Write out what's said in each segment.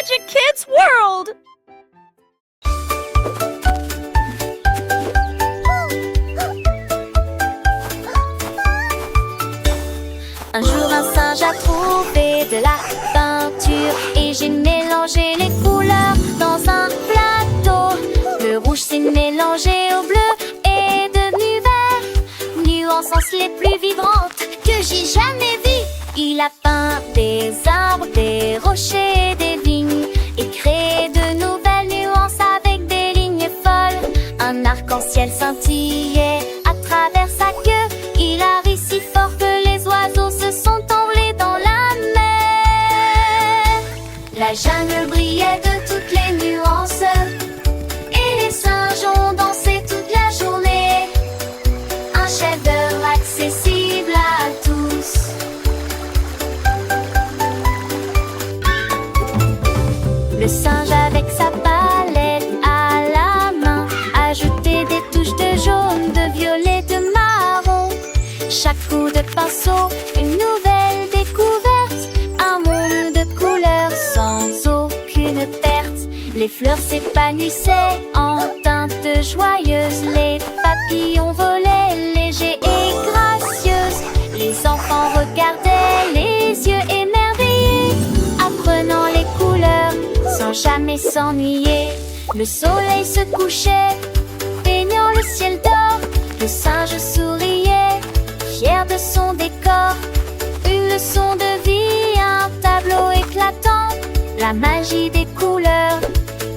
Magic Kids World! Un jour un singe a trouvé de la peinture et j'ai mélangé les couleurs dans un plateau. Le rouge s'est mélangé au bleu et devenu vert, nuances les plus vibrantes que j'ai jamais vues. Il a peint des arbres, des rochers, des vignes et créé de nouvelles nuances avec des lignes folles. Un arc-en-ciel scintillait à travers sa queue. Il a ri si fort que les oiseaux se sont envolés dans la mer. La jungle brillait de toutes les nuances et les singes ont dansé toute la journée. Un chef-d'œuvre accessible à tous. Le singe avec sa palette à la main ajoutait des touches de jaune, de violet, de marron. Chaque coup de pinceau, une nouvelle découverte, un monde de couleurs sans aucune perte. Les fleurs s'épanouissaient en teintes joyeuses, les papillons volaient légers et gracieuses. Les enfants regardaient les yeux émerveillés, apprenant les couleurs sans jamais s'ennuyer. Le soleil se couchait, peignant le ciel d'or. Le singe souriait, fier de son décor. Une leçon de vie, un tableau éclatant. La magie des couleurs,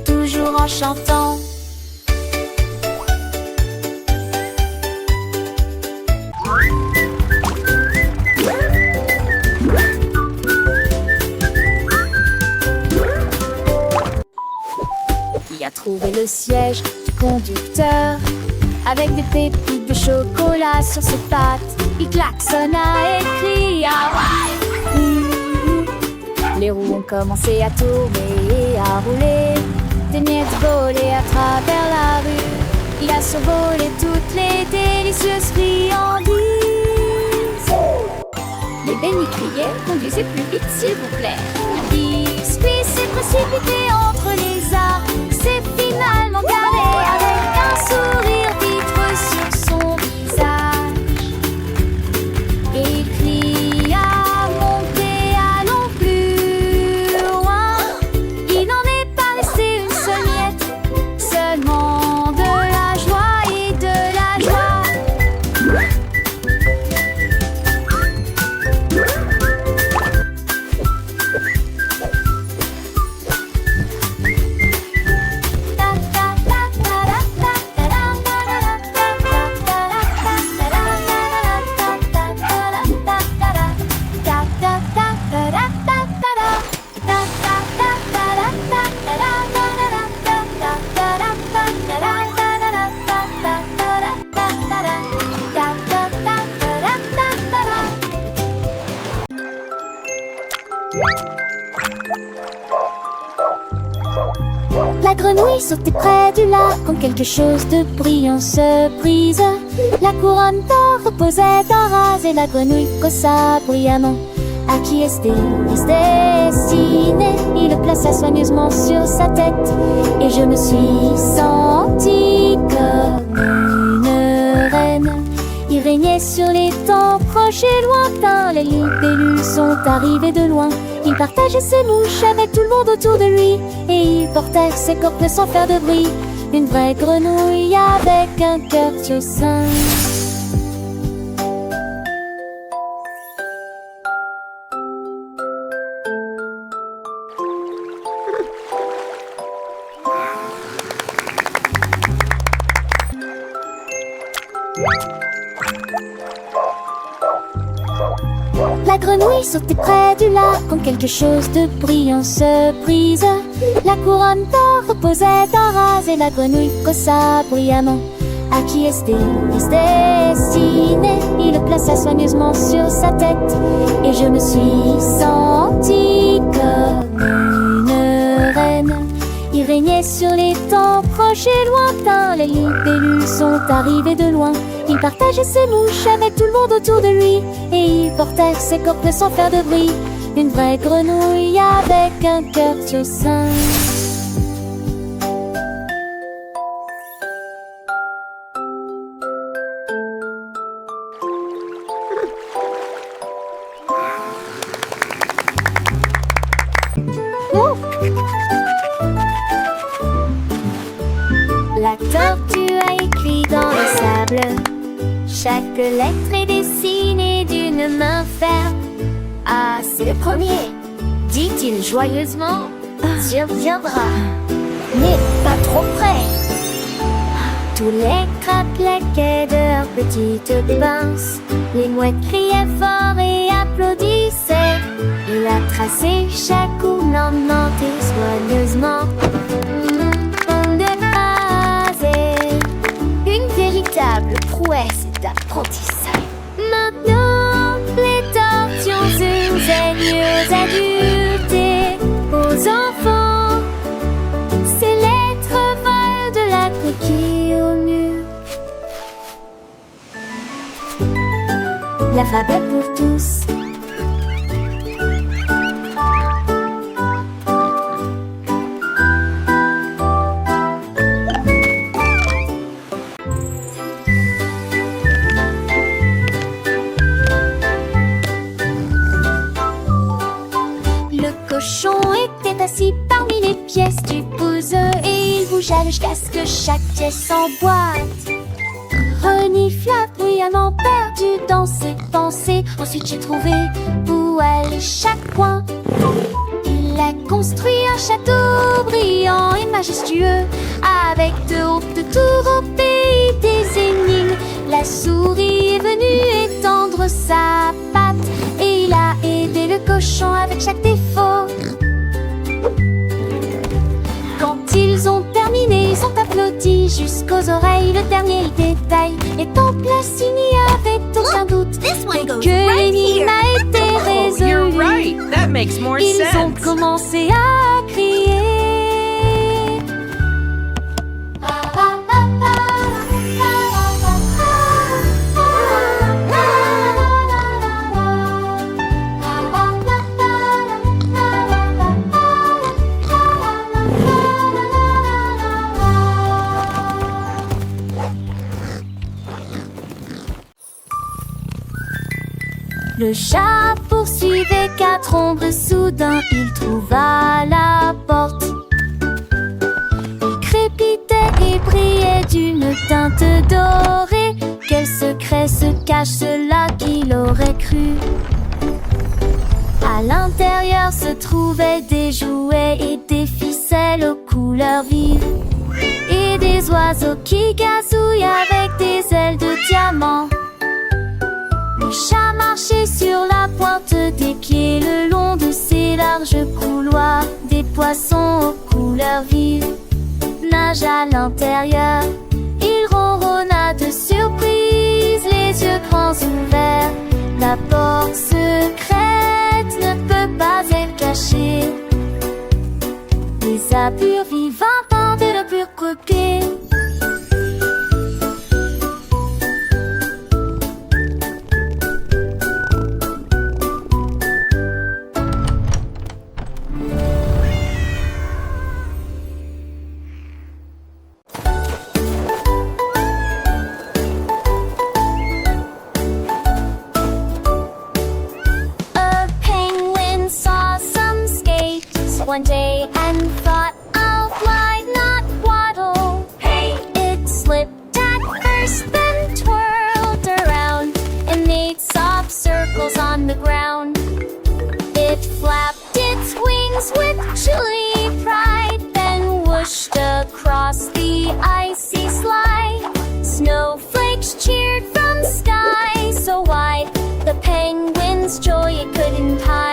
toujours enchantant. Il a trouvé le siège du conducteur avec des pépites de chocolat sur ses pattes. Il klaxonna et cria. Les roues ont commencé à tourner et à rouler. Des miettes volaient à travers la rue. Il a survolé toutes les délicieuses friandises. Les beignets criaient, conduisez plus vite s'il vous plaît. Le biscuit s'est précipité entre les arbres. C'est finalement garé avec un sourire vitreux sur son visage. Et il cria, montez, allons plus loin. Il n'en est pas resté une seule miette, seulement de la joie et de la joie. La grenouille sautait près du lac quand quelque chose de brillant se brise. La couronne d'or reposait en rase et la grenouille caussa bruyamment. À qui est-ce destiné? Il le plaça soigneusement sur sa tête et je me suis sentie comme une reine. Il régnait sur les temps proches et lointains. Les libellules sont arrivées de loin. Il partageait ses mouches avec tout le monde autour de lui et il portait ses cornes sans faire de bruit. Une vraie grenouille avec un cœur tout sain. La grenouille sautait près du lac quand quelque chose de brillant se brise. La couronne d'or reposait en rase et la grenouille caussa bruyamment. À qui est-ce destiné? Il le plaça soigneusement sur sa tête et je me suis sentie comme une reine. Il régnait sur les temps proches et lointains. Les libellules sont arrivées de loin. Il partageait ses mouches avec tout le monde autour de lui et il portait ses cornes sans faire de bruit. une vraie grenouille avec un cœur au sein. La tortue a écrit dans le sable. Chaque lettre est dessinée d'une main ferme. Ah, c'est le premier, dit-il joyeusement. Surviendra. N'est pas trop près. Tous les crabes claquaient de leurs petites pinces. Les mouettes criaient fort et applaudissaient. Il a tracé chaque coup lentement et soigneusement. Une véritable prouesse d'apprentissage. Maintenant, les tortues enseignent aux adultes et aux enfants. Ces lettres volent de la coquille au mur. L'alphabet pour tous. Le cochon était assis parmi les pièces du puzzle et il bougea jusqu'à ce que chaque pièce s'emboîte. Renifla bruyamment perdu dans ses pensées. Ensuite j'ai trouvé où allait chaque coin. Il a construit un château brillant et majestueux avec de hautes tours au pays des énigmes. La souris est venue étendre sa patte et il a aidé le cochon avec chaque défaut. Quand ils ont terminé, ils ont applaudi jusqu'aux oreilles. Le dernier détail est en place, il n'y avait aucun doute que l'énigme a été résolue. You're right. That makes more Ils ont sense. commencé à crier. Le chat poursuivait quatre ombres. Soudain il trouva la porte. Il crépitait et brillait d'une teinte dorée. Quel secret se cache, cela qu'il aurait cru. À l'intérieur se trouvaient des jouets et des ficelles aux couleurs vives. Et des oiseaux qui gazouillent avec des ailes de diamant. Le chat marchait sur la pointe des pieds le long de ces larges couloirs. Des poissons aux couleurs vives nagent à l'intérieur. Il ronronna de surprise, les yeux grands ouverts. La porte secrète ne peut pas être cachée. Les appurs vivants tentent de le pur croquer. One day and thought I'll fly, not waddle. Hey! It slipped at first, then twirled around and made soft circles on the ground. It flapped its wings with chilly pride, then whooshed across the icy slide. Snowflakes cheered from sky so wide, the penguin's joy it couldn't hide.